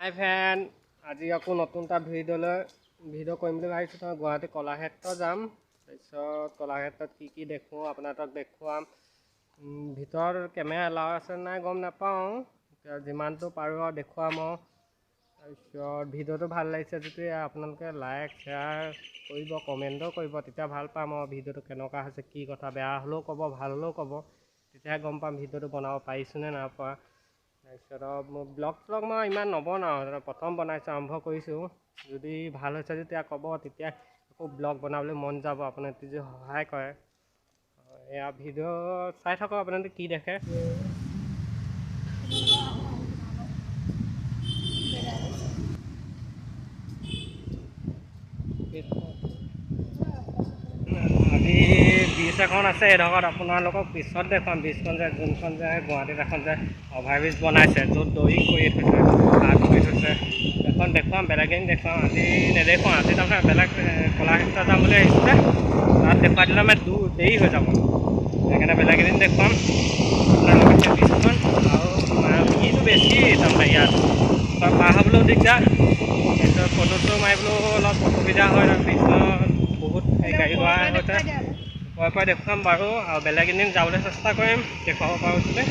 হাই friend, আজি আকৌ নতুন এটা ভিডিঅ' কৰিম বুলি ভাবিছোঁ। মই গুৱাহাটী কলাক্ষেত্ৰ যাম। তাৰপিছত কলাক্ষেত্ৰত কি দেখোঁ আপোনালোকক দেখুৱাম। ভিতৰত কেমেৰা এলাও আছে নাই গম নাপাওঁ। যিমানটো পাৰোঁ আৰু দেখুৱাম আৰু। তাৰপিছত ভিডিঅ'টো ভাল লাগিছে যদি আপোনালোকে লাইক শ্বেয়াৰ কৰিব, কমেণ্টো কৰিব, তেতিয়া ভাল পাম আৰু ভিডিঅ'টো কেনেকুৱা হৈছে, কি কথা। বেয়া হ'লেও ক'ব, ভাল হ'লেও ক'ব, তেতিয়াহে গম পাম ভিডিঅ'টো বনাব পাৰিছোঁ নে নাই পৰা। তাৰপিছত মোৰ ব্লগ মই ইমান নবনাওঁ, প্ৰথম বনাইছোঁ, আৰম্ভ কৰিছোঁ। যদি ভাল হৈছে তেতিয়া ক'ব, তেতিয়া আকৌ ব্লগ বনাবলৈ মন যাব। আপোনালোকে যদি সহায় কৰে, এয়া ভিডিঅ' চাই থাকক, আপোনালোকে কি দেখে। আজি ব্ৰিজ এখন আছে এডোখৰত, আপোনালোকক পিছত দেখুৱাম। ব্ৰিজখন যে যোনখন যে গুৱাহাটীত এখন যে অভাৰব্ৰিজ বনাইছে, য'ত দৰি কৰি থৈছে, আৰ্ট কৰি থৈছে, এখন দেখুৱাম। বেলেগ দিন দেখুৱাম, আজি নেদেখুৱাম। আজি তাৰমানে বেলেগ কলাক্ষেত্ৰ যাম বুলি আহিছিলে, তাত দেখুৱাই দিলে মানে দেৰি হৈ যাব। সেইকাৰণে বেলেগ এদিন দেখুৱাম আপোনালোকে ব্ৰিজখন। আৰু ভিৰটো বেছি তাৰমানে ইয়াত পাৰ হ'বলৈও দিগদাৰ। তাৰপিছত ফটো মাৰিবলৈও অলপ অসুবিধা হয়। ব্ৰিজখন বহুত গাড়ী ঘোঁৰা হৈছে, ওপৰে দেখুৱাম বাৰু। আৰু বেলেগ এদিন যাবলৈ চেষ্টা কৰিম, দেখুৱাব পাৰোঁ বুলি।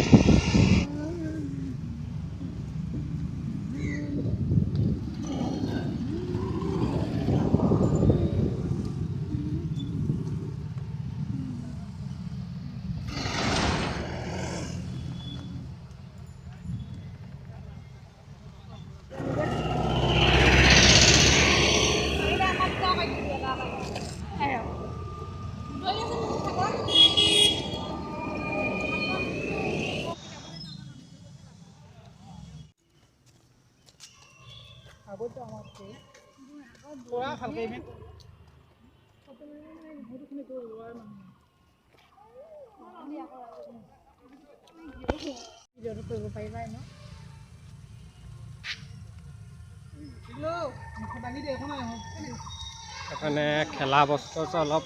এখানে খেলা বস্তু আছে, অলপ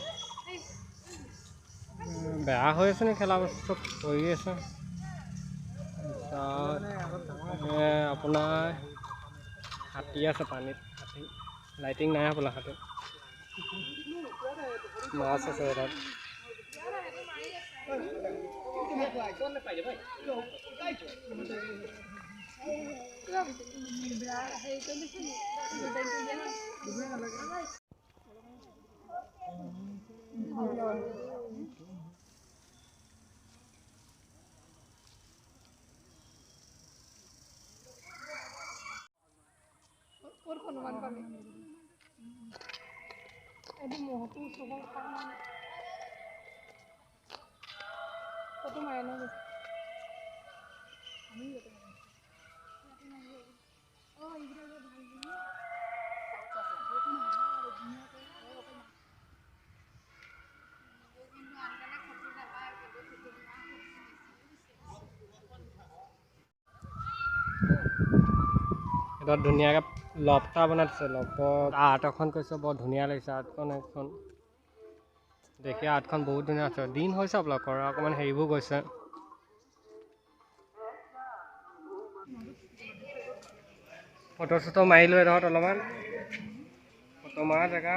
বেয়া হৈ আছে নে, খেলা বস্তু পৰি আছে। আপোনাৰ হাতী আছে পানীত, হাতী লাইটিং নাই আপোনাৰ হাতী। মাছ আছে তাত। হনুমান পালে এইটো মহতো চবৰ ফটো মাৰে ন এটা ধুনীয়াকৈ লফ এটা বনাই দিছে। লফত আৰ্ট এখন কৰিছে, বৰ ধুনীয়া লাগিছে আৰ্টখন। এখন দেখি আৰ্টখন বহুত ধুনীয়া আছে। দিন হৈছে আপোনালোক কৰা, অকণমান হেৰিবোৰ গৈছে। ফটো মাৰিলোঁ এডোখৰত অলপমান। ফটো মৰা জেগা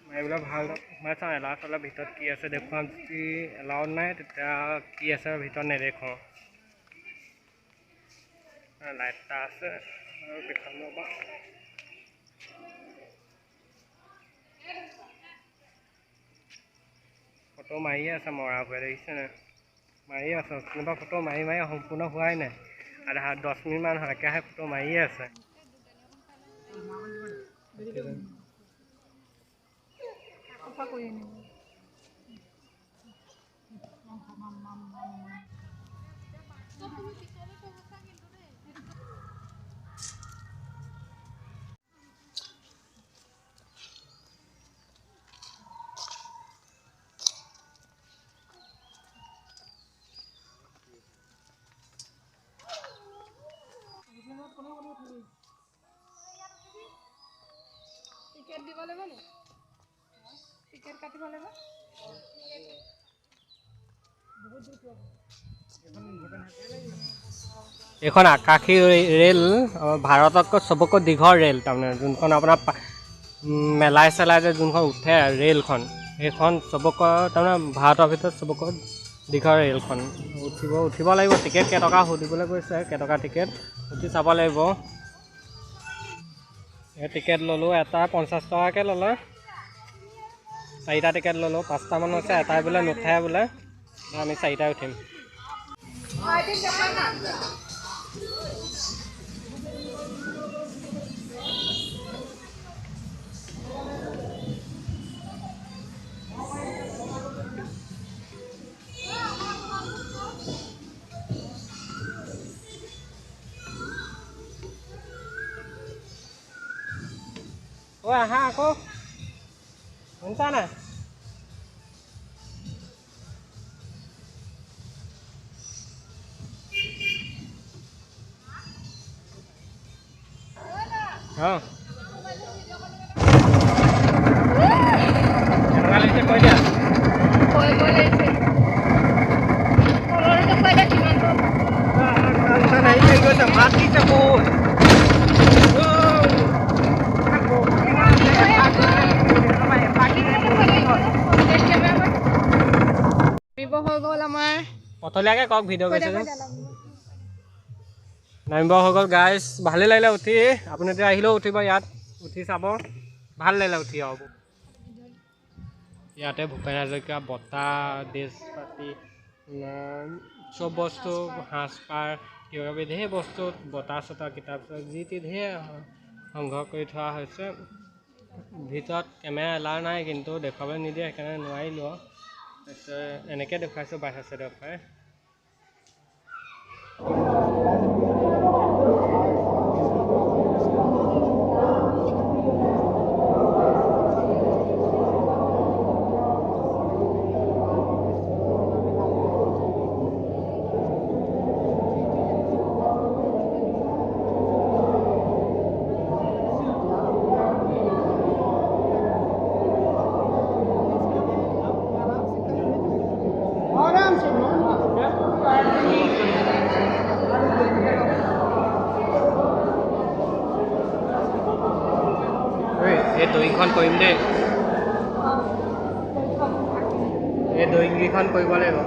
মাৰিবলৈ ভাল সোমাই চাওঁ, এলাও চালে ভিতৰত কি আছে দেখুৱাম। যদি এলাও নাই তেতিয়া কি আছে ভিতৰত নেদেখুৱাওঁ। লাইট এটা আছে আৰু পিছন পৰা ফটো মাৰিয়ে আছে, মৰা ঘূৰাই দেখিছেনে? মাৰিয়ে আছে, কোনোবা ফটো মাৰি সম্পূৰ্ণ হোৱাই নাই। আধা 10 মিনিটমান হয়, একেৰাহে ফটো মাৰিয়ে আছে। টিকেট দিব লাগিব নি? টিকেট কাটিব লাগিব বহুত দূৰ এইখন আকাশী ৰেল ভাৰততকৈ চবতকৈ দীঘল ৰেল তাৰমানে যোনখন আপোনাৰ মেলাই চেলাই যে যোনখন উঠে ৰেলখন সেইখন চবতকৈ তাৰমানে ভাৰতৰ ভিতৰত চবতকৈ দীঘল ৰেলখন উঠিব লাগিব টিকেট কেইটকা সুধিবলৈ কৈছে কেইটকা টিকেট উঠি চাব লাগিব এই টিকেট ল'লোঁ এটা 50 টকাকৈ ল'লে 4টা টিকেট ল'লোঁ 5টা মানুহ আছে এটাই বোলে নুঠে বোলে আমি 4টাই উঠিম ঐ আহা আকৌ শুনিছা নাই অঁ কেনেকুৱা লাগিছে কৈ দিয়া মাত দিছে বহুত পথলীয়াকৈ কওক ভিডিঅ' কৰিছে যে নামিব হৈ গ'ল গাইজ ভালেই লাগিলে উঠি আপুনি এতিয়া আহিলেও উঠিব ইয়াত উঠি চাব ভাল লাগিলে উঠি আৰু ইয়াতে ভূপেন হাজৰিকা বঁটা ড্ৰেছ পাতি চব বস্তু সাজপাৰ কিবাকিবি ঢেৰ বস্তু বঁটা চটা কিতাপ যি টি ঢেৰ সংগ্ৰহ কৰি থোৱা হৈছে ভিতৰত কেমেৰা এলাউ নাই কিন্তু দেখুৱাবলৈ নিদিয়ে সেইকাৰণে নোৱাৰিলোঁ তাৰপিছত এনেকৈ দেখুৱাইছোঁ বাহিৰৰ চাইডৰ পৰাই এই ড্ৰয়িংখন কৰিম দেই এই ড্ৰয়িংকেইখন কৰিব লাগিব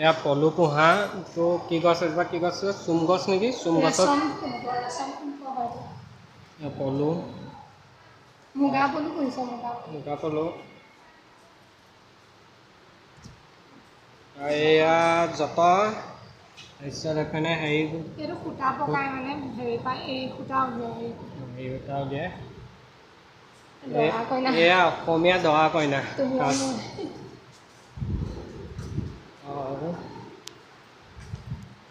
এয়া পলু পোহা তো কি গছ এজোপা কি গছ আছিলে চুম গছ নেকি চুম গছত এয়া পলু মুগা পলু কৰিছে মুগা পলু আৰু এয়া যঁতৰ তাৰপিছত এফালে হেৰি এইটো সূতা পকাই মানে হেৰি পায় এই সূতা উলিয়াই হেৰি এটা উলিয়াই দৰা কইনা এয়া অসমীয়া দৰা কইনা তুমি আৰু মই।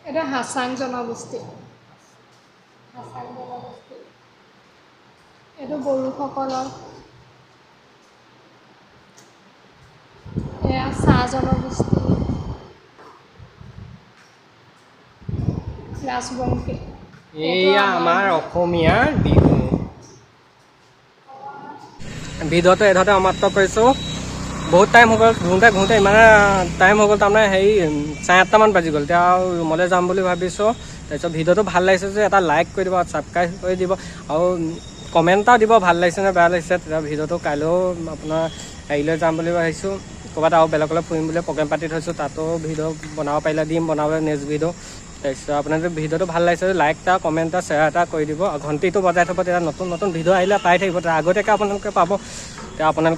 এইটো হাছাং জনগোষ্ঠী এইটো বড়োসকলৰ এয়া চাহ জনগোষ্ঠী ৰাজবংশী এয়া আমাৰ অসমীয়াৰ বিহু ভিডিঅ'টো এডতে সমাপ্ত কৰিছোঁ বহুত টাইম হৈ গ'ল ঘূৰোঁতে ইমানে টাইম হৈ গ'ল তাৰমানে হেৰি 8:30মান বাজি গ'ল এতিয়া আৰু ৰুমলৈ যাম বুলি ভাবিছোঁ তাৰপিছত ভিডিঅ'টো ভাল লাগিছে যে এটা লাইক কৰি দিব ছাবস্ক্ৰাইব কৰি দিব আৰু কমেণ্ট এটাও দিব ভাল লাগিছে নে বেয়া লাগিছে তেতিয়া ভিডিঅ'টো কাইলৈও আপোনাৰ হেৰিলৈ যাম বুলি ভাবিছোঁ ক'ৰবাত আৰু বেলেগলৈ ফুৰিম বুলি প্ৰগ্ৰেম পাতি থৈছোঁ তাতো ভিডিঅ' বনাব পাৰিলে দিম বনাবলৈ নেক্সট ভিডিঅ' তাৰপিছত আপোনাৰ যদি ভিডিঅ'টো ভাল লাগিছে লাইক এটা কমেণ্ট এটা শ্বেয়াৰ এটা কৰি দিব আৰু ঘণ্টিটো বজাই থ'ব তেতিয়া নতুন ভিডিঅ' আহিলে পাই থাকিব তাৰ আগতীয়াকৈ আপোনালোকে পাব তেতিয়া আপোনালোকে